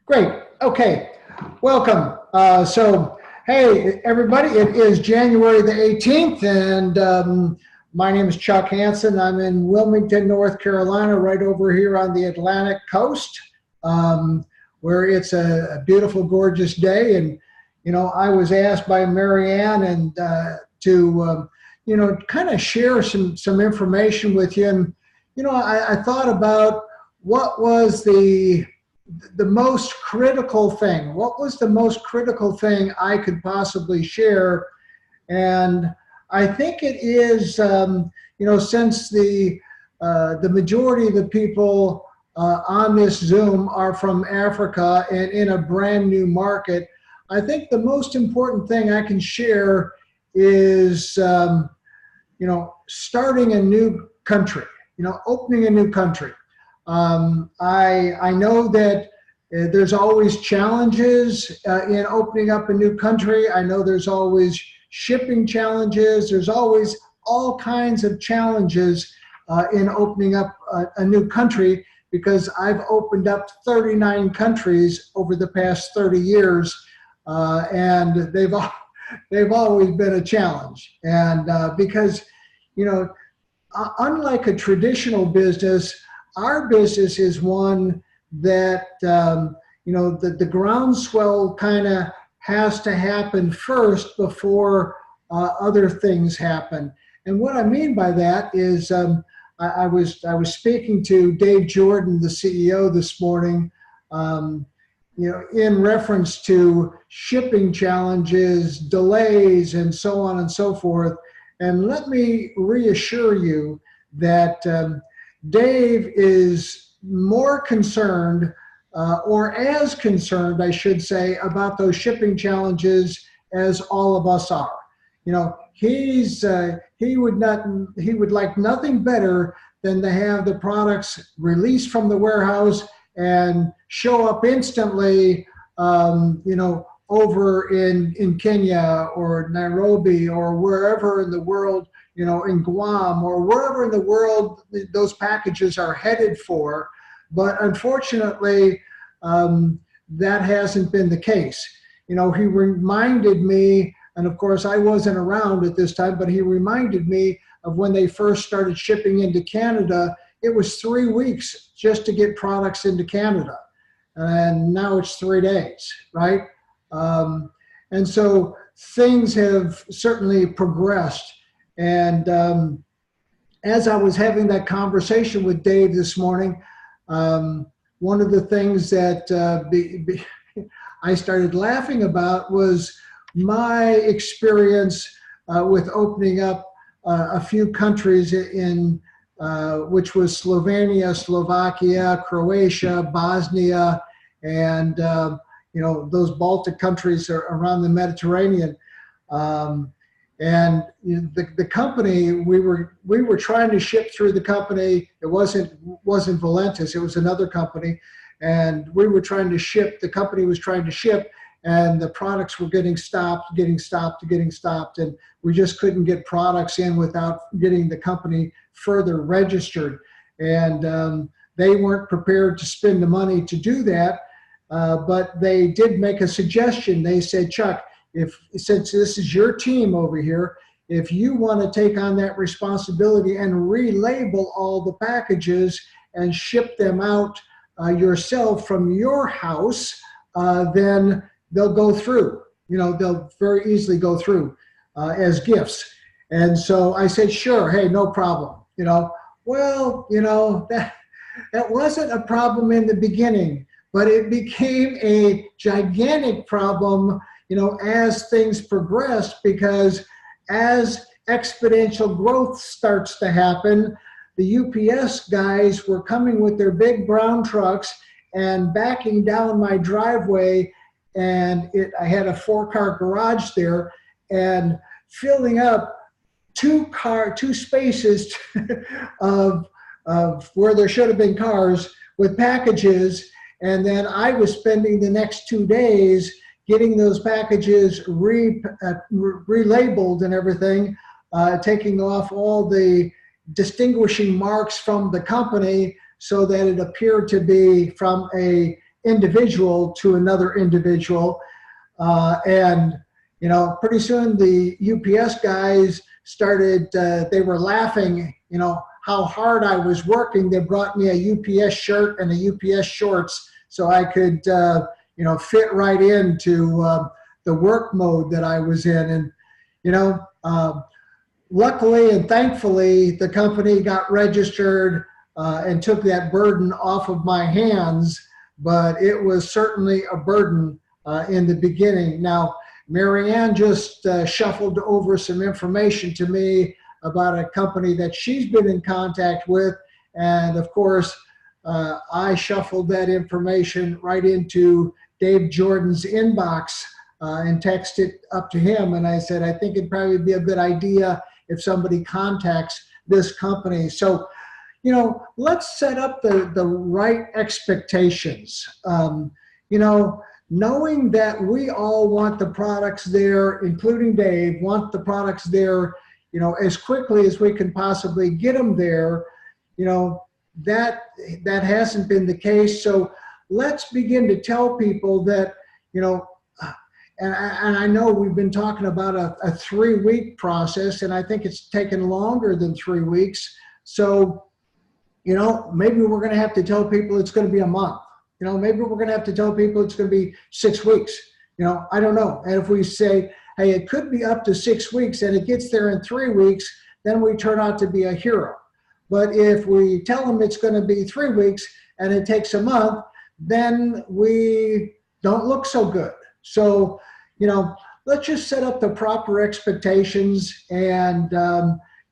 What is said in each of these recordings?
Great. Okay. Welcome. Hey, everybody, it is January the 18th, and my name is Chuck Hansen. I'm in Wilmington, North Carolina, right over here on the Atlantic coast, where it's a beautiful, gorgeous day. And, you know, I was asked by Marianne and to, kind of share some information with you. And, I thought about what was the most critical thing. What was the most critical thing I could possibly share? And I think it is, since the majority of the people on this Zoom are from Africa and in a brand new market, I think the most important thing I can share is, starting a new country, opening a new country. I know that there's always challenges in opening up a new country. I know there's always shipping challenges. There's always all kinds of challenges in opening up a new country, because I've opened up 39 countries over the past 30 years, and they've always been a challenge. And because, unlike a traditional business, our business is one that, the groundswell kind of has to happen first before other things happen. And what I mean by that is I was speaking to Dave Jordan, the CEO, this morning, in reference to shipping challenges, delays, and so on and so forth. And let me reassure you that Dave is more concerned, or as concerned, I should say, about those shipping challenges as all of us are. He would like nothing better than to have the products released from the warehouse and show up instantly, over in Kenya or Nairobi or wherever in the world, in Guam or wherever in the world those packages are headed for. But unfortunately, that hasn't been the case. He reminded me, and of course I wasn't around at this time, but he reminded me of when they first started shipping into Canada. It was 3 weeks just to get products into Canada. And now it's 3 days, right? And so things have certainly progressed. And as I was having that conversation with Dave this morning, one of the things that I started laughing about was my experience with opening up a few countries in which was Slovenia, Slovakia, Croatia, Bosnia, and those Baltic countries are around the Mediterranean. And the company, we were trying to ship through the company. It wasn't Valentis, it was another company. And we were trying to ship, the company was trying to ship, and the products were getting stopped. And we just couldn't get products in without getting the company further registered. And they weren't prepared to spend the money to do that. But they did make a suggestion. They said, Chuck, since this is your team over here, if you want to take on that responsibility and relabel all the packages and ship them out yourself from your house, then they'll go through. They'll very easily go through as gifts. And so I said, sure, hey, no problem. That wasn't a problem in the beginning, but it became a gigantic problem as things progressed, because as exponential growth starts to happen, the UPS guys were coming with their big brown trucks and backing down my driveway, and I had a 4-car garage there, and filling up two spaces of where there should have been cars with packages. And then I was spending the next 2 days getting those packages relabeled and everything, taking off all the distinguishing marks from the company so that it appeared to be from a individual to another individual. And, you know, pretty soon the UPS guys started, they were laughing, you know, how hard I was working. They brought me a UPS shirt and a UPS shorts so I could, you know, fit right into the work mode that I was in. And, you know, luckily and thankfully, the company got registered and took that burden off of my hands, but it was certainly a burden in the beginning. Now, Marianne just shuffled over some information to me about a company that she's been in contact with. And of course, I shuffled that information right into Dave Jordan's inbox and texted it up to him. And I said, I think it'd probably be a good idea if somebody contacts this company. So, you know, let's set up the right expectations. You know, knowing that we all want the products there, including Dave, want the products there, you know, as quickly as we can possibly get them there, you know, that hasn't been the case. So let's begin to tell people that, you know, and I know we've been talking about a 3-week process, and I think it's taken longer than 3 weeks. So, you know, maybe we're going to have to tell people it's going to be a month. You know, maybe we're going to have to tell people it's going to be 6 weeks. You know, I don't know. And if we say, hey, it could be up to 6 weeks and it gets there in 3 weeks, then we turn out to be a hero. But if we tell them it's going to be 3 weeks and it takes a month, then we don't look so good. So, you know, let's just set up the proper expectations. And,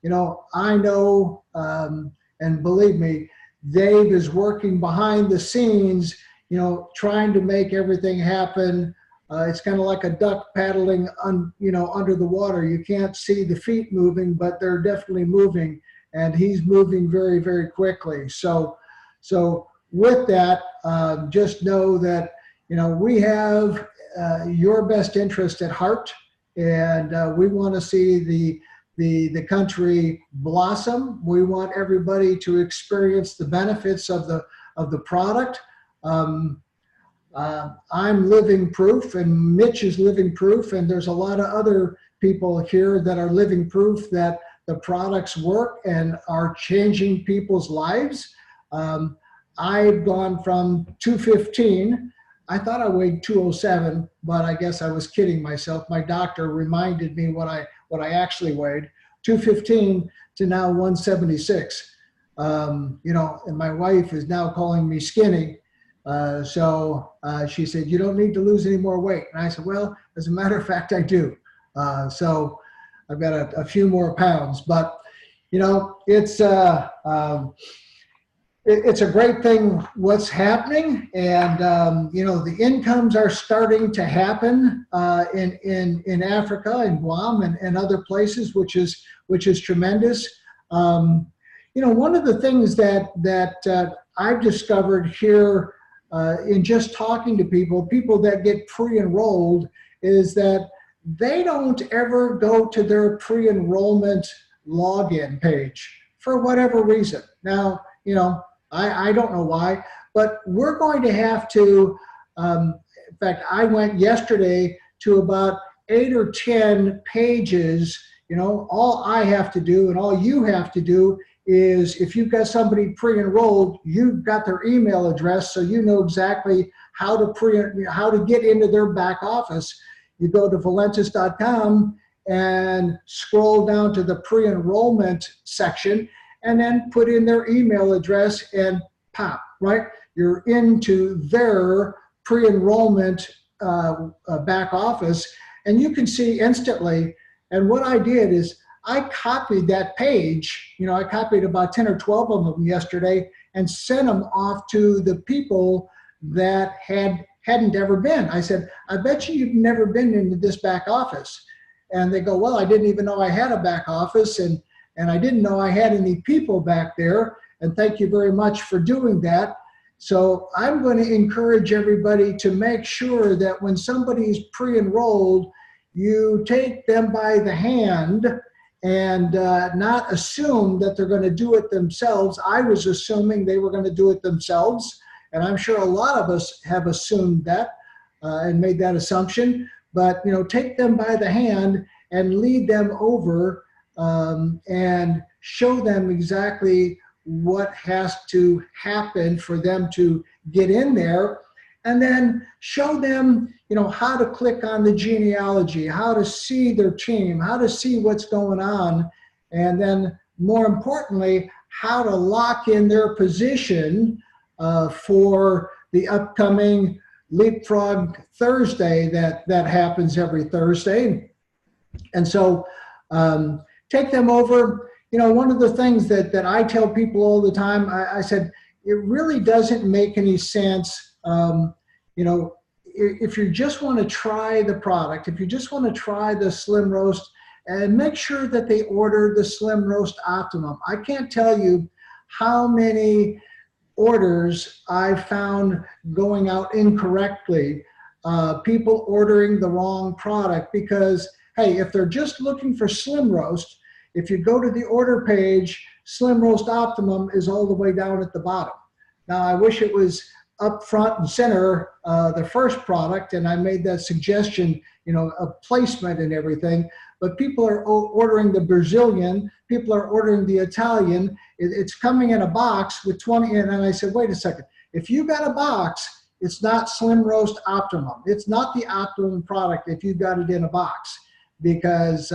you know, I know, and believe me, Dave is working behind the scenes, you know, trying to make everything happen. It's kind of like a duck paddling, you know, under the water. You can't see the feet moving, but they're definitely moving, and he's moving very, very quickly. So with that, just know that, you know, we have your best interest at heart, and we want to see the country blossom. We want everybody to experience the benefits of the product. I'm living proof, and Mitch is living proof, and there's a lot of other people here that are living proof that the products work and are changing people's lives. I've gone from 215. I thought I weighed 207, but I guess I was kidding myself. My doctor reminded me what I actually weighed, 215 to now 176. You know, and my wife is now calling me skinny. So she said, you don't need to lose any more weight. And I said, well, as a matter of fact, I do. So I've got a few more pounds, but you know, it's a great thing what's happening. And, you know, the incomes are starting to happen in Africa and Guam and other places, which is tremendous. You know, one of the things that I've discovered here in just talking to people that get pre-enrolled, is that they don't ever go to their pre-enrollment login page for whatever reason. Now, you know, I don't know why, but we're going to have to, in fact, I went yesterday to about 8 or 10 pages. You know, all I have to do and all you have to do is, if you've got somebody pre-enrolled, you've got their email address, so you know exactly how to get into their back office. You go to valentis.com and scroll down to the pre-enrollment section, and then put in their email address, and pop, right? You're into their pre-enrollment back office, and you can see instantly. And what I did is I copied that page. You know, I copied about 10 or 12 of them yesterday and sent them off to the people that hadn't ever been. I said, I bet you've never been into this back office. And they go, well, I didn't even know I had a back office, and I didn't know I had any people back there, and thank you very much for doing that. So I'm going to encourage everybody to make sure that when somebody's pre-enrolled, you take them by the hand and not assume that they're going to do it themselves. I was assuming they were going to do it themselves, And I'm sure a lot of us have assumed that and made that assumption. But, you know, take them by the hand and lead them over and show them exactly what has to happen for them to get in there. And then show them, you know, how to click on the genealogy, how to see their team, how to see what's going on. And then more importantly, how to lock in their position for the upcoming Leapfrog Thursday that happens every Thursday. And so take them over. You know, one of the things that I tell people all the time, I said, it really doesn't make any sense. You know, if you just want to try the product, if you just want to try the Slim Roast, and make sure that they order the Slim Roast Optimum. I can't tell you how many orders I found going out incorrectly, people ordering the wrong product because, hey, if they're just looking for Slim Roast, if you go to the order page, Slim Roast Optimum is all the way down at the bottom. Now, I wish it was up front and center, the first product, and I made that suggestion, you know, of placement and everything, but people are ordering the Brazilian, people are ordering the Italian, it's coming in a box with 20, and I said, wait a second, if you got a box, it's not Slim Roast Optimum. It's not the Optimum product if you got it in a box, because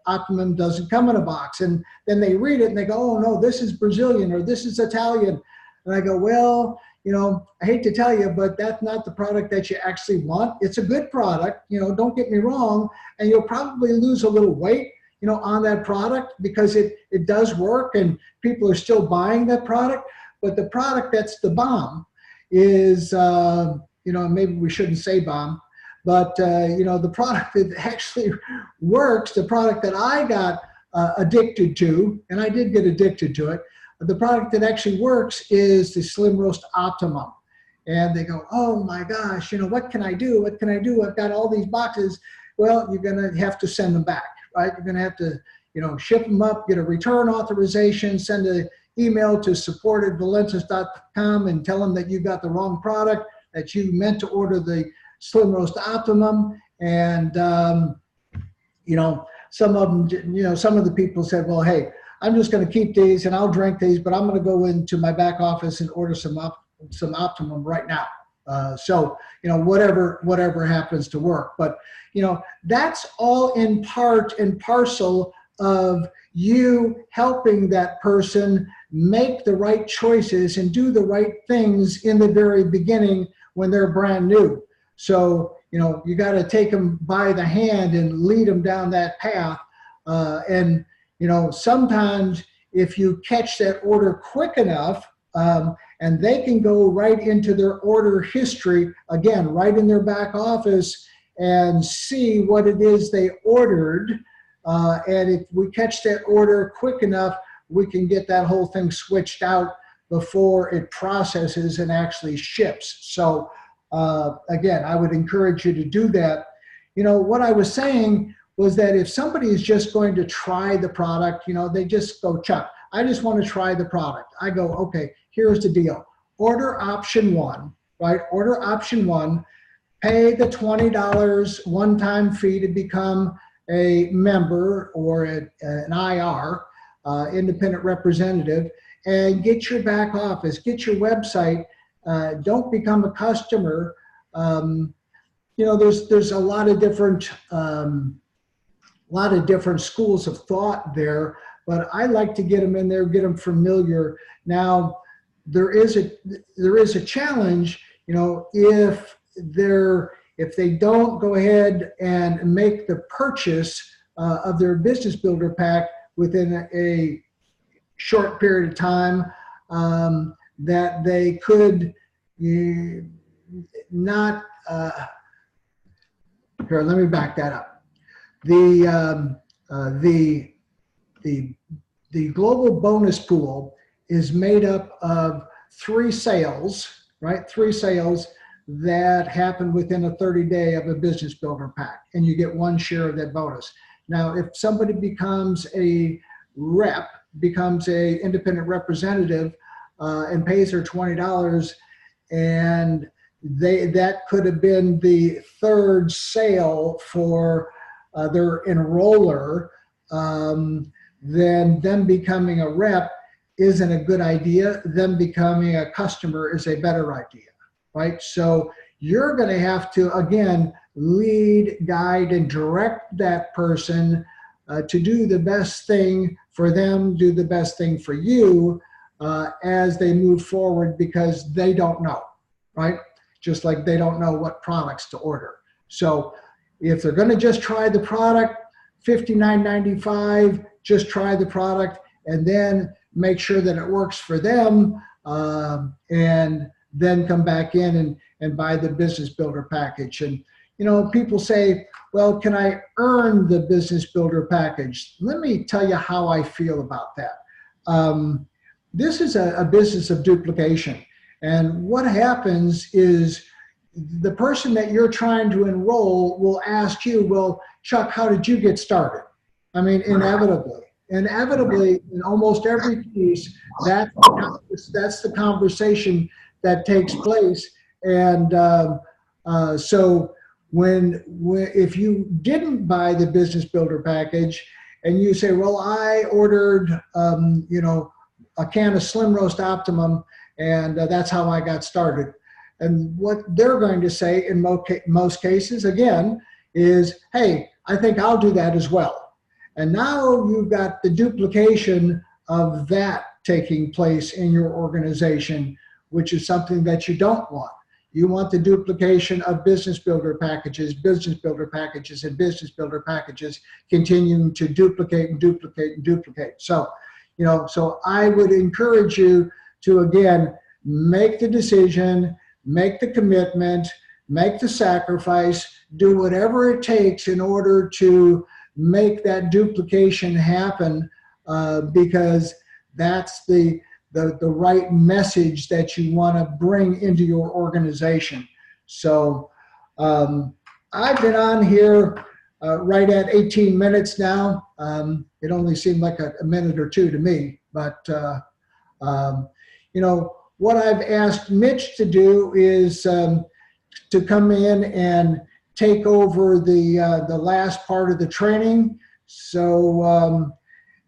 Optimum doesn't come in a box. And then they read it and they go, oh no, this is Brazilian or this is Italian. And I go, well, you know, I hate to tell you, but that's not the product that you actually want. It's a good product, you know, don't get me wrong, and you'll probably lose a little weight, you know, on that product because it does work and people are still buying that product. But the product that's the bomb is, you know, maybe we shouldn't say bomb, but, you know, the product that actually works, the product that I got addicted to, and I did get addicted to it, the product that actually works is the Slim Roast Optimum. And they go, oh my gosh, you know, what can I do? What can I do? I've got all these boxes. Well, you're going to have to send them back, right? You're going to have to, you know, ship them up, get a return authorization, send an email to support@valentis.com and tell them that you got the wrong product, that you meant to order the Slim Roast Optimum. And, you know, some of them, you know, some of the people said, well, hey, I'm just going to keep these and I'll drink these, but I'm going to go into my back office and order some Optimum right now. So, you know, whatever happens to work. But, you know, that's all in part and parcel of you helping that person make the right choices and do the right things in the very beginning when they're brand new. So, you know, you got to take them by the hand and lead them down that path. And, you know, sometimes if you catch that order quick enough, and they can go right into their order history, again, right in their back office and see what it is they ordered. And if we catch that order quick enough, we can get that whole thing switched out before it processes and actually ships. So again, I would encourage you to do that. You know, what I was saying was that if somebody is just going to try the product, you know, they just go, Chuck, I just want to try the product. I go, okay, here's the deal. Order option one, right? Order option one, pay the $20 one-time fee to become a member or an IR, independent representative, and get your back office, get your website. Don't become a customer. You know, there's a lot of different schools of thought there, but I like to get them in there, get them familiar. Now, there is a challenge, you know, if they don't go ahead and make the purchase of their business builder pack within a short period of time, that they could not. Here, let me back that up. The global bonus pool is made up of 3 sales, right? 3 sales that happen within a 30-day of a business builder pack, and you get 1 share of that bonus. Now, if somebody becomes a rep, becomes a independent representative, and pays their $20, and that could have been the third sale for their enroller, then them becoming a rep isn't a good idea. Them becoming a customer is a better idea, right? So you're going to have to, again, lead, guide, and direct that person to do the best thing for them, do the best thing for you as they move forward, because they don't know, right? Just like they don't know what products to order. So if they're going to just try the product, $59.95, just try the product and then make sure that it works for them, and then come back in and buy the business builder package. And, you know, people say, well, can I earn the business builder package? Let me tell you how I feel about that. This is a business of duplication. And what happens is the person that you're trying to enroll will ask you, well, Chuck, how did you get started? I mean, inevitably in almost every case, that's the conversation that takes place. And so if you didn't buy the business builder package and you say, well, I ordered, you know, a can of Slim Roast Optimum, and that's how I got started. And what they're going to say in most cases, again, is, hey, I think I'll do that as well. And now you've got the duplication of that taking place in your organization, which is something that you don't want. You want the duplication of business builder packages, and business builder packages continuing to duplicate and duplicate and duplicate. So, you know, so I would encourage you to, again, make the decision, make the commitment, make the sacrifice, do whatever it takes in order to make that duplication happen, because that's the right message that you want to bring into your organization. So I've been on here right at 18 minutes now. It only seemed like a minute or two to me, but you know, what I've asked Mitch to do is to come in and take over the last part of the training. So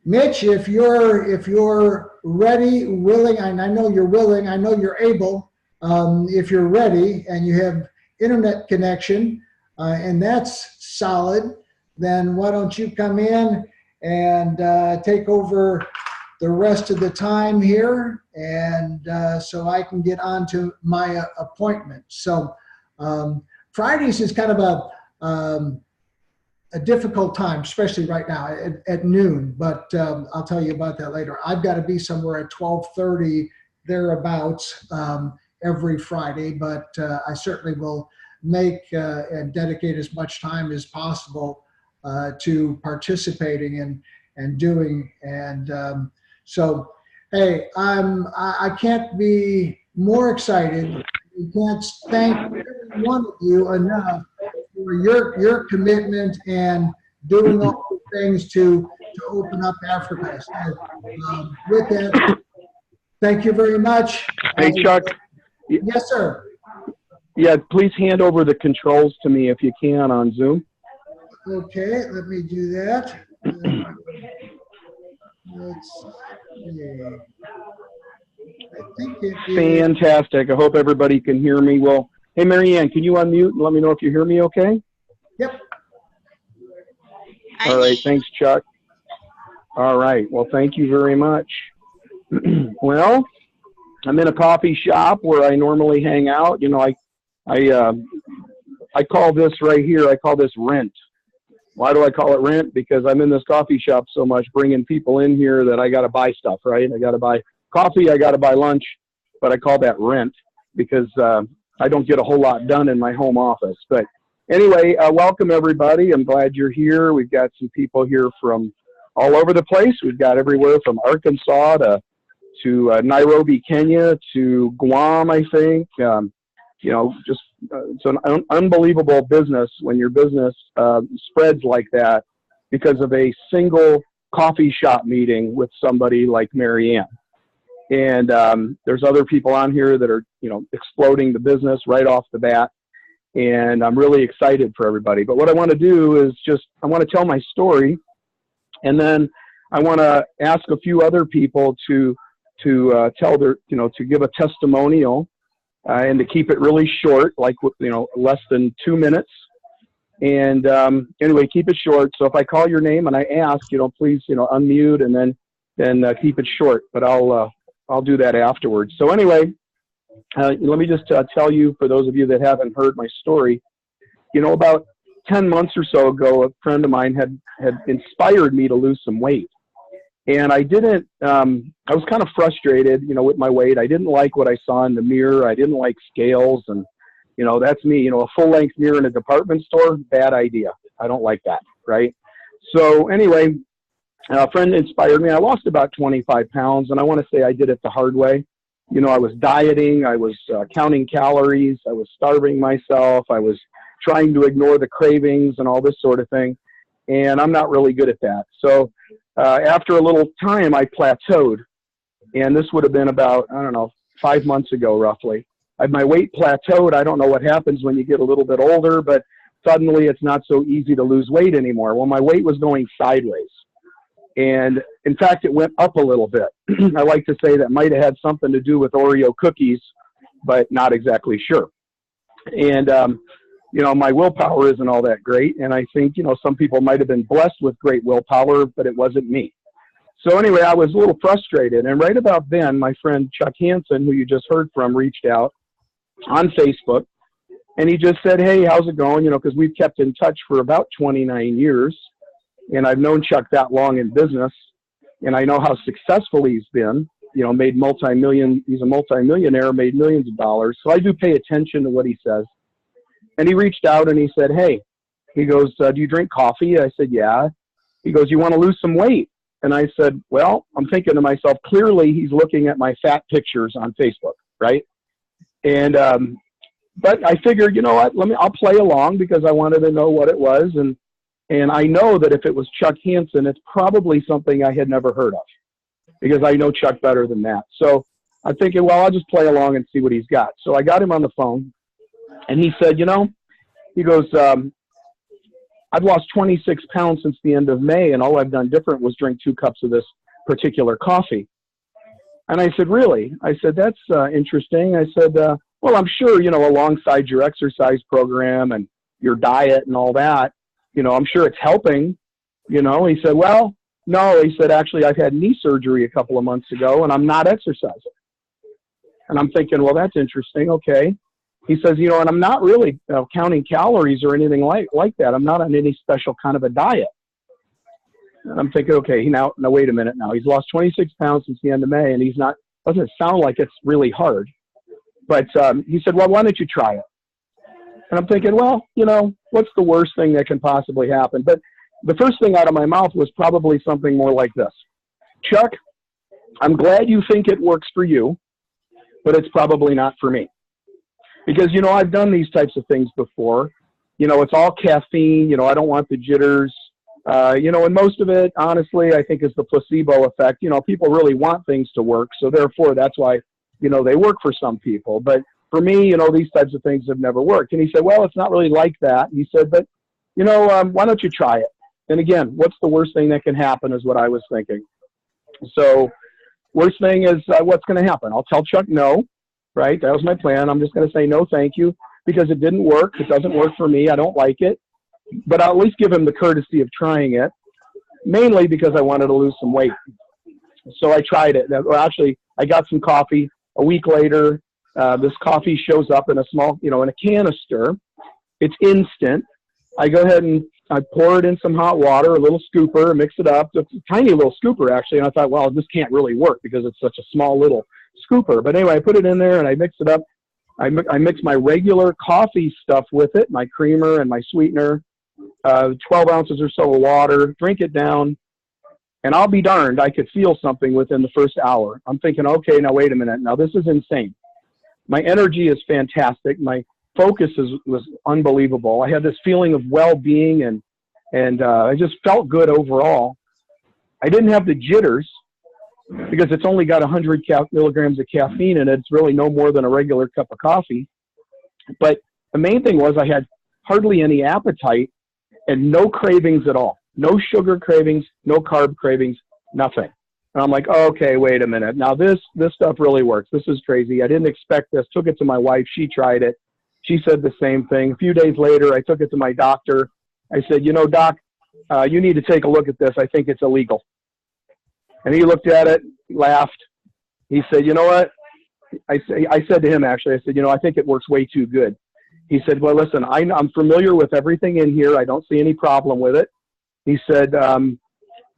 Mitch, if you're ready, willing, and I know you're willing, I know you're able, if you're ready and you have internet connection, and that's solid, then why don't you come in and take over the rest of the time here, and so I can get on to my appointment. So Fridays is kind of a difficult time, especially right now at noon, but I'll tell you about that later. I've got to be somewhere at 12:30, thereabouts, every Friday, but I certainly will make and dedicate as much time as possible to participating and doing. And so, hey, I can't be more excited. I can't thank every one of you enough for your commitment and doing all the things to open up Africa. So, with that, thank you very much. Hey, Chuck. Yes, sir. Yeah, please hand over the controls to me if you can on Zoom. Okay, let me do that. Let's see. I think it is. Fantastic. I hope everybody can hear me. Well, hey, Marianne, can you unmute and let me know if you hear me okay? Yep. All right. Thanks, Chuck. All right. Well, thank you very much. Well, I'm in a coffee shop where I normally hang out. You know, I call this right here, I call this rent. Why do I call it rent? Because I'm in this coffee shop so much, bringing people in here that I got to buy stuff, right? I got to buy coffee, I got to buy lunch, but I call that rent because I don't get a whole lot done in my home office. But anyway, welcome everybody. I'm glad you're here. We've got some people here from all over the place. We've got everywhere from Arkansas to Nairobi, Kenya, to Guam, I think. You know, just it's an unbelievable business when your business spreads like that because of a single coffee shop meeting with somebody like Marianne. And there's other people on here that are, you know, exploding the business right off the bat. And I'm really excited for everybody. But what I want to do is I want to tell my story, and then I want to ask a few other people to tell their, you know, to give a testimonial, and to keep it really short, like, you know, less than 2 minutes. And anyway, keep it short. So if I call your name and I ask, you know, please, you know, unmute, and then keep it short. But I'll do that afterwards. So anyway, let me just tell you, for those of you that haven't heard my story, you know, about 10 months or so ago, a friend of mine had inspired me to lose some weight. And I didn't, I was kind of frustrated, you know, with my weight. I didn't like what I saw in the mirror. I didn't like scales. And, you know, that's me, you know, a full-length mirror in a department store, bad idea. I don't like that, right? So anyway, a friend inspired me. I lost about 25 pounds, and I want to say I did it the hard way. You know, I was dieting. I was counting calories. I was starving myself. I was trying to ignore the cravings and all this sort of thing. And I'm not really good at that. So after a little time, I plateaued. And this would have been about, I don't know, 5 months ago, roughly. My weight plateaued. I don't know what happens when you get a little bit older, but suddenly it's not so easy to lose weight anymore. Well, my weight was going sideways. And in fact, it went up a little bit. I like to say that might have had something to do with Oreo cookies, but not exactly sure. And, you know, my willpower isn't all that great. And I think, you know, some people might have been blessed with great willpower, but it wasn't me. So anyway, I was a little frustrated. And right about then, my friend Chuck Hansen, who you just heard from, reached out on Facebook. And he just said, hey, how's it going? You know, because we've kept in touch for about 29 years. And I've known Chuck that long in business. And I know how successful he's been. You know, he's a multi-millionaire, made millions of dollars. So I do pay attention to what he says. And he reached out and he said, hey, he goes, do you drink coffee? I said, yeah. He goes, you want to lose some weight? And I said, well, I'm thinking to myself, clearly he's looking at my fat pictures on Facebook, right? And, but I figured, you know what, I'll play along because I wanted to know what it was. And I know that if it was Chuck Hansen, it's probably something I had never heard of because I know Chuck better than that. So I'm thinking, well, I'll just play along and see what he's got. So I got him on the phone. And he said, you know, he goes, I've lost 26 pounds since the end of May, and all I've done different was drink 2 cups of this particular coffee. And I said, really? I said, that's interesting. I said, well, I'm sure, you know, alongside your exercise program and your diet and all that, you know, I'm sure it's helping, you know. He said, well, no. He said, actually, I've had knee surgery a couple of months ago, and I'm not exercising. And I'm thinking, well, that's interesting. Okay. He says, you know, and I'm not really counting calories or anything like that. I'm not on any special kind of a diet. And I'm thinking, okay, now wait a minute now. He's lost 26 pounds since the end of May, and doesn't sound like it's really hard. But he said, well, why don't you try it? And I'm thinking, well, you know, what's the worst thing that can possibly happen? But the first thing out of my mouth was probably something more like this. Chuck, I'm glad you think it works for you, but it's probably not for me. Because, you know, I've done these types of things before. You know, it's all caffeine. You know, I don't want the jitters. You know, and most of it, honestly, I think is the placebo effect. You know, people really want things to work. So therefore, that's why, you know, they work for some people. But for me, you know, these types of things have never worked. And he said, well, it's not really like that. He said, but, you know, why don't you try it? And again, what's the worst thing that can happen is what I was thinking. So worst thing is what's going to happen? I'll tell Chuck no. Right? That was my plan. I'm just going to say no, thank you, because it didn't work. It doesn't work for me. I don't like it. But I'll at least give him the courtesy of trying it, mainly because I wanted to lose some weight. So I tried it. Well, actually, I got some coffee. A week later, this coffee shows up in a small, you know, in a canister. It's instant. I go ahead and I pour it in some hot water, a little scooper, mix it up. It's a tiny little scooper, actually. And I thought, well, this can't really work because it's such a small little scooper. But anyway, I put it in there and I mix it up. I mix my regular coffee stuff with it, my creamer and my sweetener, 12 ounces or so of water, drink it down, and I'll be darned, I could feel something within the first hour. I'm thinking, okay, now wait a minute. Now this is insane. My energy is fantastic. My focus was unbelievable. I had this feeling of well-being and I just felt good overall. I didn't have the jitters. because it's only got 100 milligrams of caffeine in it. It's really no more than a regular cup of coffee. But the main thing was I had hardly any appetite and no cravings at all. No sugar cravings, no carb cravings, nothing. And I'm like, oh, okay, wait a minute. Now this stuff really works. This is crazy. I didn't expect this. Took it to my wife. She tried it. She said the same thing. A few days later, I took it to my doctor. I said, you know, doc, you need to take a look at this. I think it's illegal. And he looked at it, laughed. He said, you know what? I said to him, actually, I said, you know, I think it works way too good. He said, well, listen, I'm familiar with everything in here. I don't see any problem with it. He said,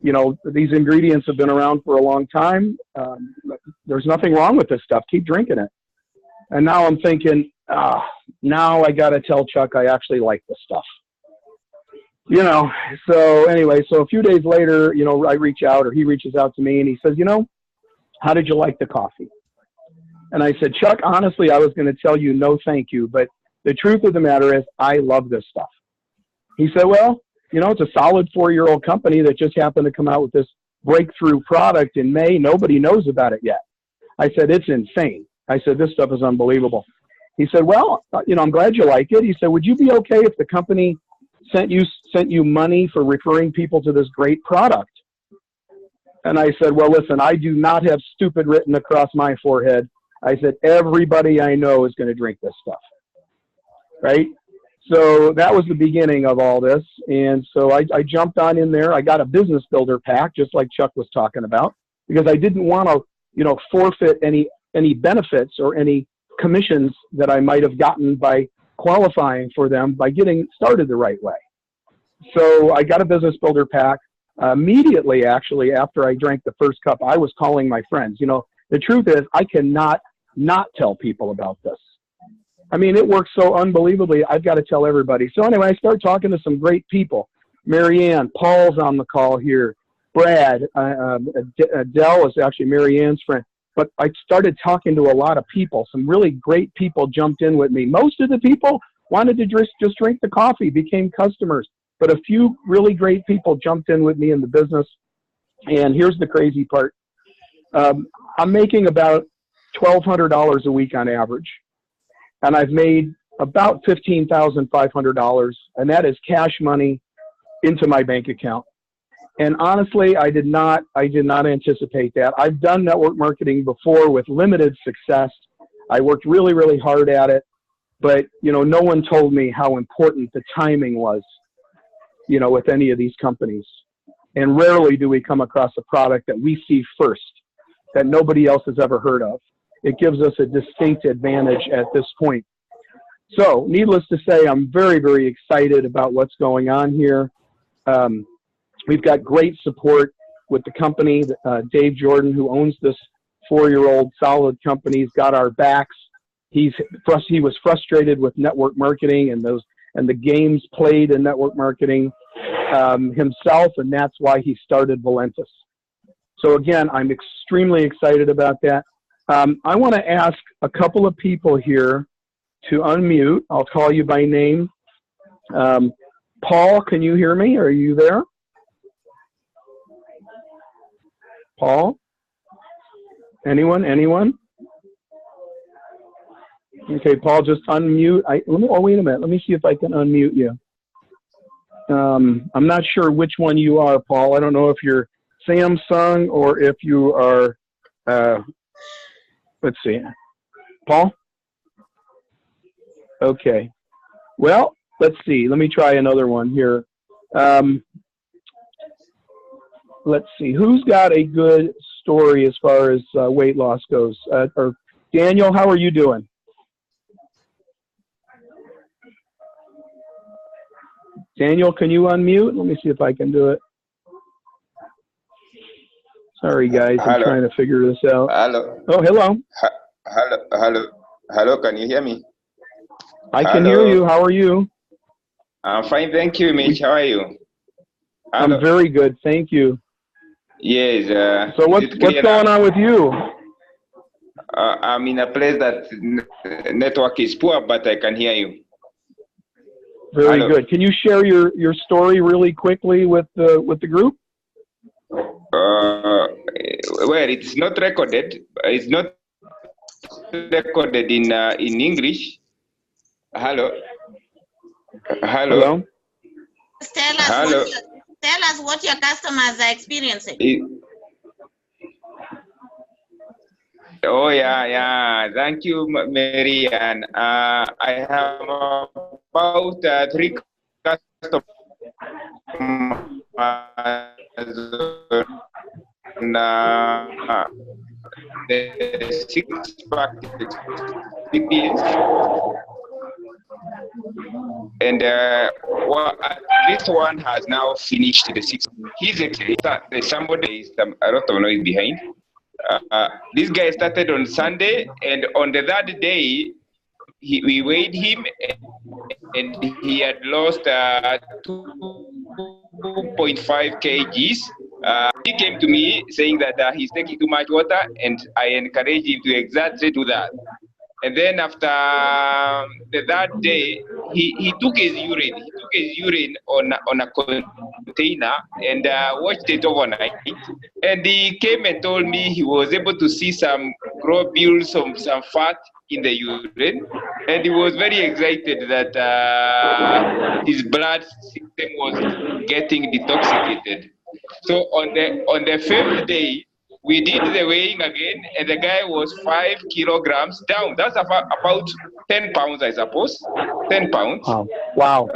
you know, these ingredients have been around for a long time. There's nothing wrong with this stuff. Keep drinking it. And now I'm thinking, now I got to tell Chuck I actually like this stuff. You know, so anyway, so a few days later, you know, I reach out, or he reaches out to me, and he says, you know, how did you like the coffee? And I said, Chuck, honestly, I was going to tell you no thank you, but the truth of the matter is I love this stuff. He said, well, you know, it's a solid 4-year-old company that just happened to come out with this breakthrough product in May. Nobody knows about it yet. I said, it's insane. I said, this stuff is unbelievable. He said, well, you know, I'm glad you like it. He said, would you be okay if the company sent you money for referring people to this great product? And I said, well, listen, I do not have stupid written across my forehead. I said, everybody I know is going to drink this stuff. Right? So that was the beginning of all this. And so I jumped on in there. I got a business builder pack, just like Chuck was talking about, because I didn't want to, you know, forfeit any benefits or any commissions that I might have gotten by qualifying for them by getting started the right way. So I got a business builder pack. Immediately, actually, after I drank the first cup, I was calling my friends. You know, the truth is I cannot not tell people about this. I mean, it works so unbelievably. I've got to tell everybody. So anyway, I started talking to some great people. Marianne, Paul's on the call here. Brad, Adele is actually Marianne's friend. But I started talking to a lot of people. Some really great people jumped in with me. Most of the people wanted to just drink the coffee, became customers. But a few really great people jumped in with me in the business. And here's the crazy part. I'm making about $1,200 a week on average. And I've made about $15,500. And that is cash money into my bank account. And honestly, I did not anticipate that. I've done network marketing before with limited success. I worked really, really hard at it. But, you know, no one told me how important the timing was, you know, with any of these companies. And rarely do we come across a product that we see first, that nobody else has ever heard of. It gives us a distinct advantage at this point. So, needless to say, I'm very, very excited about what's going on here. We've got great support with the company. Dave Jordan, who owns this 4-year-old solid company, has got our backs. He was frustrated with network marketing and the games played in network marketing himself, and that's why he started Valentis. So again, I'm extremely excited about that. I want to ask a couple of people here to unmute. I'll call you by name. Paul, can you hear me? Are you there? Paul? Anyone? Okay, Paul, just unmute. Wait a minute. Let me see if I can unmute you. I'm not sure which one you are, Paul. I don't know if you're Samsung or if you are, let's see. Paul? Okay. Well, let's see. Let me try another one here. Let's see. Who's got a good story as far as weight loss goes? Or Daniel, how are you doing? Daniel, can you unmute? Let me see if I can do it. Sorry, guys. I'm trying to figure this out. Hello. Oh, hello. Hello. Can you hear me? I can hear you. How are you? I'm fine, thank you, Mitch. How are you? Hello. I'm very good, thank you. Yes. So what's going on with you? I'm in a place that network is poor, but I can hear you. Very good. Can you share your story really quickly with the group? well, it's not recorded. It's not recorded in English. Hello. Hello. Tell us Hello. tell us what your customers are experiencing. Oh yeah. Thank you, Mary. And I have about 3 customers on the 6-pack experience. And well, this one has now finished the 6. He's actually there's somebody, a lot of noise behind. This guy started on Sunday, and on the 3rd day, we weighed him, and he had lost 2.5 kgs. He came to me saying that he's taking too much water, and I encouraged him to exactly do that. And then after the 3rd day, he took his urine. He took his urine on a container and watched it overnight. And he came and told me he was able to see some globules, some fat in the urine. And he was very excited that his blood system was getting detoxified. So on the 5th day, we did the weighing again, and the guy was 5 kilograms down. That's about 10 pounds, I suppose. 10 pounds. Wow.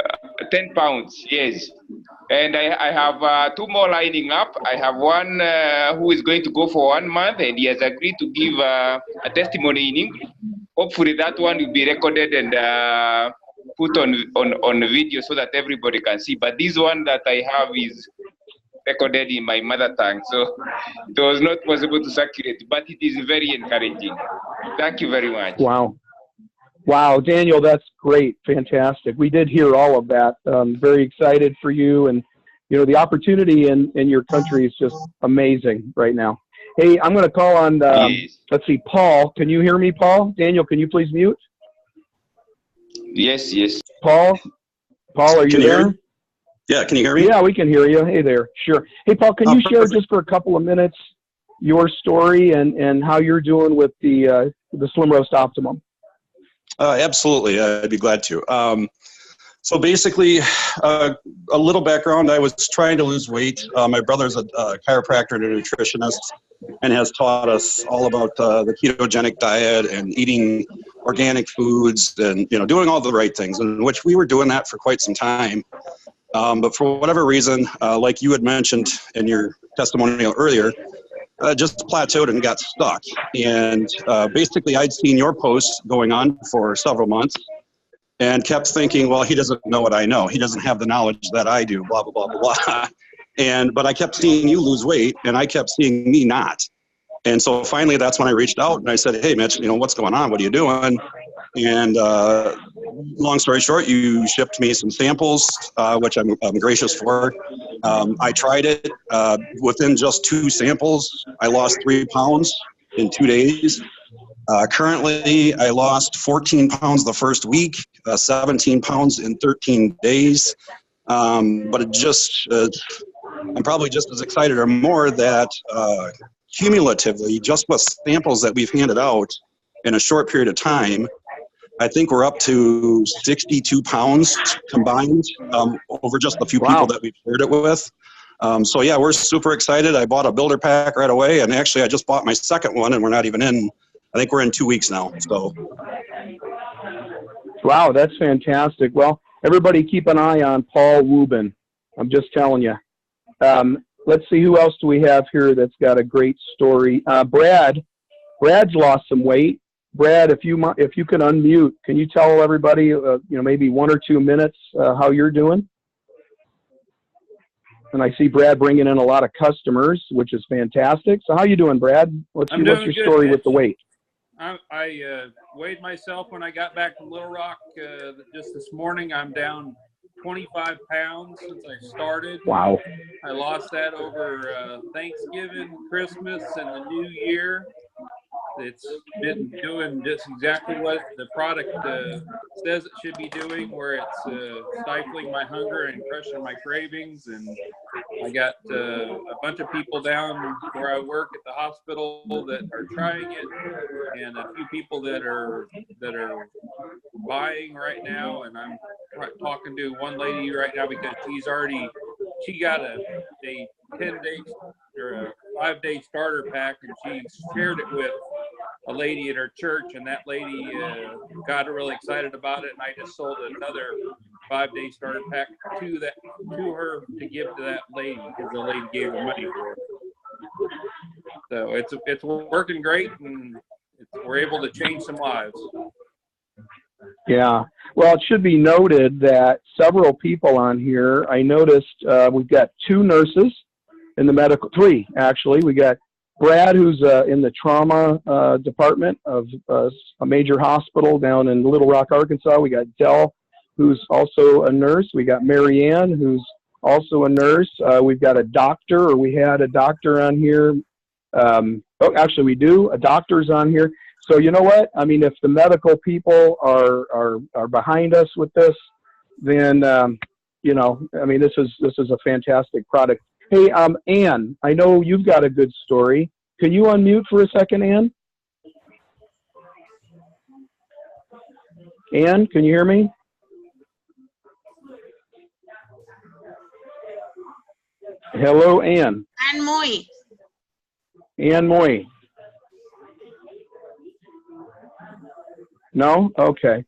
10 pounds, yes. And I have 2 more lining up. I have one who is going to go for 1 month, and he has agreed to give a testimony in English. Hopefully that one will be recorded and put on video so that everybody can see. But this one that I have is recorded in my mother tongue, so it was not possible to circulate, but it is very encouraging. Thank you very much. Wow, Daniel, that's great, fantastic. We did hear all of that. Very excited for you, and the opportunity in your country is just amazing right now. Hey, I'm going to call on, Yes. Let's see, Paul. Can you hear me, Paul? Daniel, can you please mute? Yes. Paul, are you there? Yeah, can you hear me? Yeah, we can hear you. Hey there. Sure. Hey, Paul, can you share just for a couple of minutes your story and how you're doing with the Slim Roast Optimum? Absolutely. I'd be glad to. So basically, a little background, I was trying to lose weight. My brother's a chiropractor and a nutritionist and has taught us all about the ketogenic diet and eating organic foods and, doing all the right things, in which we were doing that for quite some time. But for whatever reason, like you had mentioned in your testimonial earlier, just plateaued and got stuck. And basically, I'd seen your posts going on for several months and kept thinking, well, he doesn't know what I know. He doesn't have the knowledge that I do, blah, blah, blah, blah, blah. But I kept seeing you lose weight, and I kept seeing me not. And so finally, that's when I reached out and I said, hey, Mitch, what's going on? What are you doing? And long story short, you shipped me some samples, which I'm gracious for. I tried it. Within just 2 samples, I lost 3 pounds in 2 days. Currently, I lost 14 pounds the first week, 17 pounds in 13 days. But I'm probably just as excited or more that cumulatively, just with samples that we've handed out in a short period of time, I think we're up to 62 pounds combined over just the few people that we've shared it with. So yeah, we're super excited. I bought a builder pack right away, and actually I just bought my second one, and we're not even in, I think we're in 2 weeks now. So. Wow, that's fantastic. Well, everybody keep an eye on Paul Wubin. I'm just telling you. Let's see, who else do we have here that's got a great story? Brad's lost some weight. Brad, if you can unmute, can you tell everybody, maybe 1 or 2 minutes how you're doing? And I see Brad bringing in a lot of customers, which is fantastic. So how you doing, Brad? What's your story with the weight? I weighed myself when I got back from Little Rock just this morning. I'm down 25 pounds since I started. Wow. I lost that over Thanksgiving, Christmas, and the New Year. It's been doing just exactly what the product says it should be doing, where it's stifling my hunger and crushing my cravings. And I got a bunch of people down where I work at the hospital that are trying it, and a few people that are buying right now. And I'm talking to one lady right now because she got a 10-day or a 5-day starter pack, and she shared it with a lady at her church, and that lady got really excited about it, and I just sold another 5-day starter pack to her to give to that lady because the lady gave her money for it. So it's working great, and we're able to change some lives. Yeah. Well, it should be noted that several people on here, I noticed we've got 2 nurses in the medical, 3 actually. We got Brad, who's in the trauma department of a major hospital down in Little Rock, Arkansas. We got Dell, who's also a nurse. We got Marianne, who's also a nurse. We've got a doctor, or we had a doctor on here. Actually, we do. A doctor's on here. So you know what? I mean, if the medical people are behind us with this, then you know, I mean, this is a fantastic product. Hey, Ann, I know you've got a good story. Can you unmute for a second, Ann? Ann, can you hear me? Hello, Ann. And Moy. Ann Moy. No? Okay.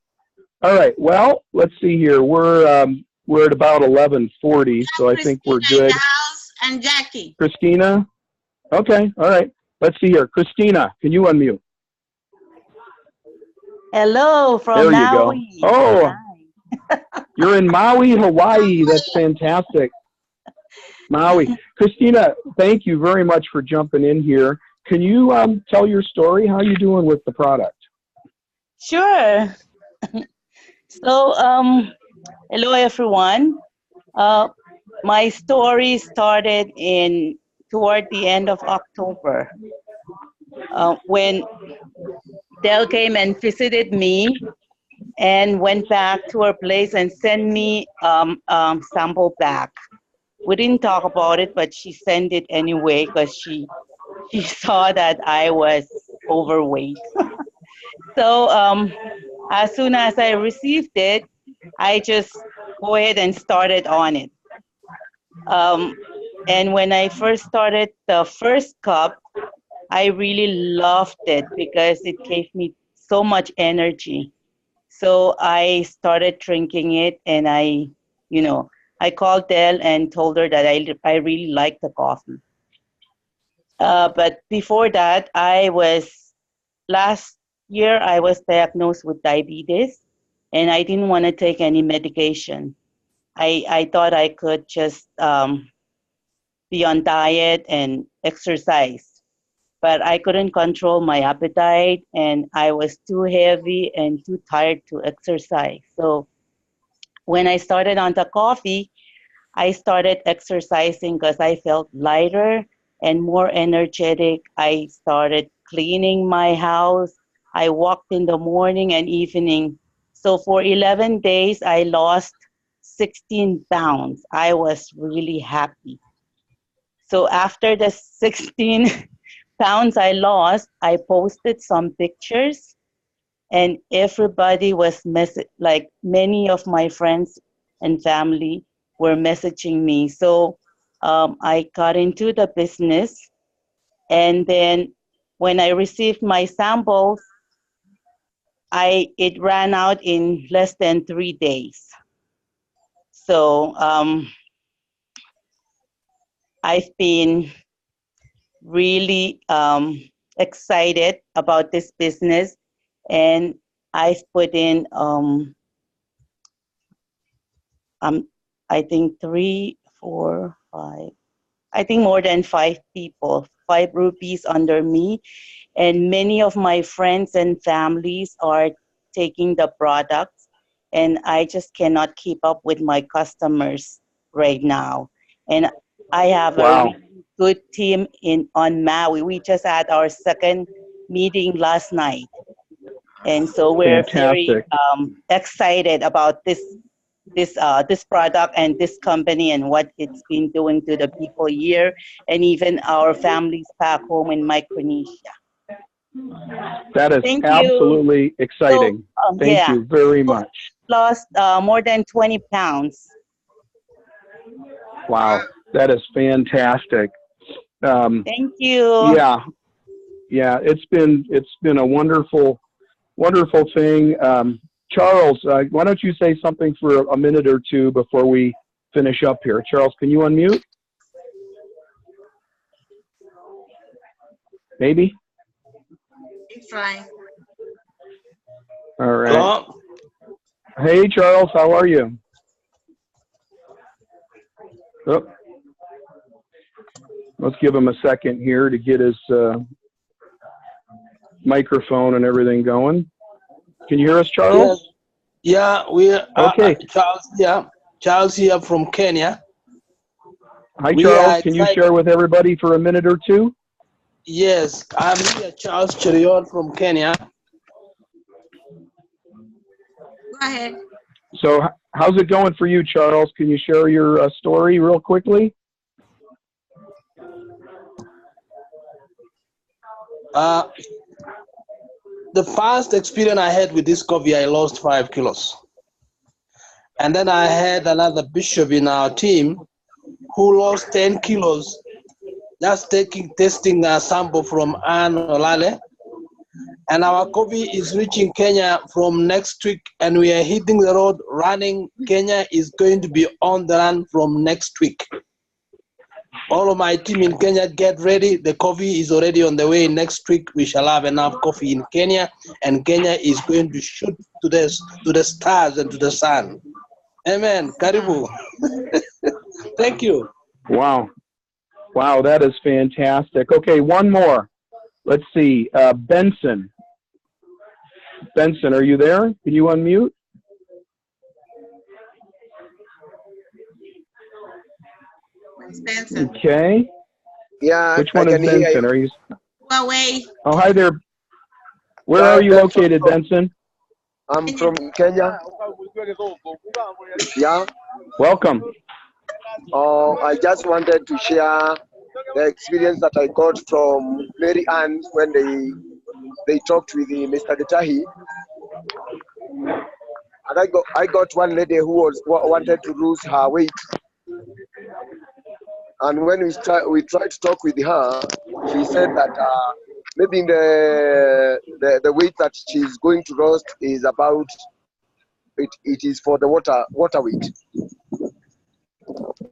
All right. Well, let's see here. We're at about 11:40, so I think we're good. And Jackie. Christina? Okay. All right. Let's see here. Christina, can you unmute? Hello from Maui. You go. Oh, you're in Maui, Hawaii. That's fantastic. Maui. Christina, thank you very much for jumping in here. Can you tell your story? How are you doing with the product? Sure. So, hello everyone. My story started toward the end of October when Dell came and visited me and went back to her place and sent me sample back. We didn't talk about it, but she sent it anyway because she saw that I was overweight. So as soon as I received it, I just go ahead and started on it. And when I first started the first cup, I really loved it because it gave me so much energy. So I started drinking it, and I called Dell and told her that I really liked the coffee. But before that, last year I was diagnosed with diabetes, and I didn't want to take any medication. I thought I could just be on diet and exercise, but I couldn't control my appetite, and I was too heavy and too tired to exercise. So when I started on the coffee, I started exercising because I felt lighter and more energetic. I started cleaning my house. I walked in the morning and evening. So for 11 days, I lost 16 pounds. I was really happy. So after the 16 pounds I lost, I posted some pictures, and everybody was like many of my friends and family were messaging me. So I got into the business, and then when I received my samples, it ran out in less than 3 days. So I've been really excited about this business, and I've put in I think 3, 4, 5, I think more than 5 people, 5 rupees under me, and many of my friends and families are taking the products, and I just cannot keep up with my customers right now. And I have a really good team on Maui. We just had our second meeting last night, and so we're very excited about this this product and this company and what it's been doing to the people here and even our families back home in Micronesia. That is Thank you. absolutely exciting. Thank yeah. you very much. Lost more than 20 pounds. Wow, that is fantastic. Thank you. Yeah, it's been a wonderful thing. Charles, why don't you say something for a minute or two before we finish up here? Charles, can you unmute? Maybe? He's trying. All right. Hello? Hey, Charles, how are you? Oh. Let's give him a second here to get his microphone and everything going. Can you hear us, Charles? Yes. Yeah, we are. Okay. Charles, yeah. Charles here from Kenya. Hi, Charles. Can you share with everybody for a minute or two? Yes, I'm here, Charles Cheriot from Kenya. Go ahead. So how's it going for you, Charles? Can you share your story real quickly? The first experience I had with this coffee, I lost 5 kilos. And then I had another bishop in our team who lost 10 kilos just testing a sample from Anne Olale. And our coffee is reaching Kenya from next week, and we are hitting the road running. Kenya is going to be on the run from next week. All of my team in Kenya, get ready. The coffee is already on the way. Next week, we shall have enough coffee in Kenya, and Kenya is going to shoot to the stars and to the sun. Amen. Karibu. Thank you. Wow. Wow, that is fantastic. Okay, one more. Let's see. Benson. Benson, are you there? Can you unmute? Benson. Okay. Yeah. Which one is Benson? Are you? Huawei. Oh, hi there. Where are you located, Benson? I'm from Kenya. Yeah. Welcome. I just wanted to share the experience that I got from Mary Ann when they talked with Mr. Getahi. And I got one lady who wanted to lose her weight. And when we tried to talk with her, she said that maybe the weight that she's going to lose is about it is for the water weight.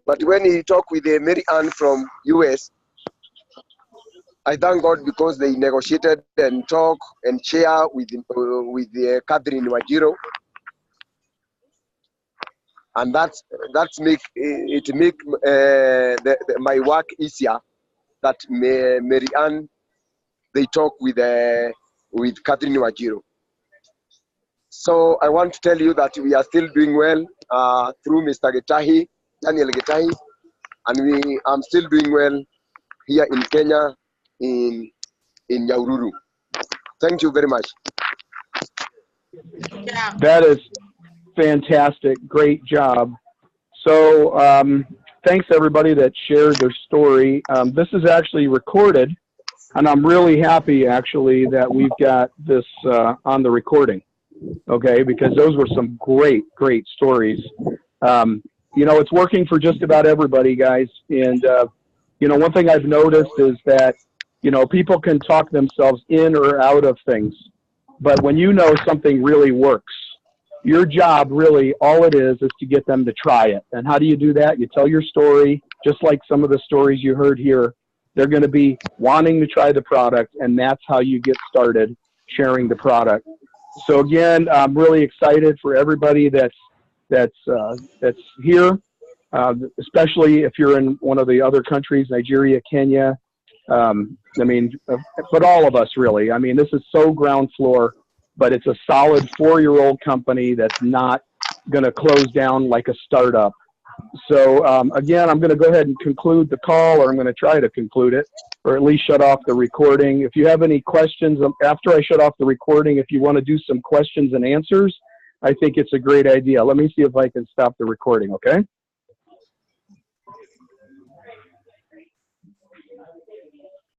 But when he talked with Mary Ann from US, I thank God because they negotiated and talk and share with Catherine Wajiro, and that's make my work easier. That Mary Ann they talk with Catherine Wajiro. So I want to tell you that we are still doing well through Mr. Getahi, Daniel Getahi, and I'm still doing well here in Kenya, in Nyahururu. Thank you very much. Yeah. That is fantastic. Great job. So thanks everybody that shared their story. This is actually recorded, and I'm really happy actually that we've got this on the recording. Okay, because those were some great stories. You know, it's working for just about everybody, guys. And, you know, one thing I've noticed is that, you know, people can talk themselves in or out of things. But when you know something really works, your job really, all it is to get them to try it. And how do you do that? You tell your story, just like some of the stories you heard here. They're going to be wanting to try the product, and that's how you get started sharing the product. So again, I'm really excited for everybody that's here, especially if you're in one of the other countries, Nigeria, Kenya. I mean, but all of us really. I mean, this is so ground floor, but it's a solid 4-year-old company that's not going to close down like a startup. So again, I'm going to go ahead and conclude the call, or I'm going to try to conclude it, or at least shut off the recording. If you have any questions after I shut off the recording, if you want to do some questions and answers, I think it's a great idea. Let me see if I can stop the recording, okay?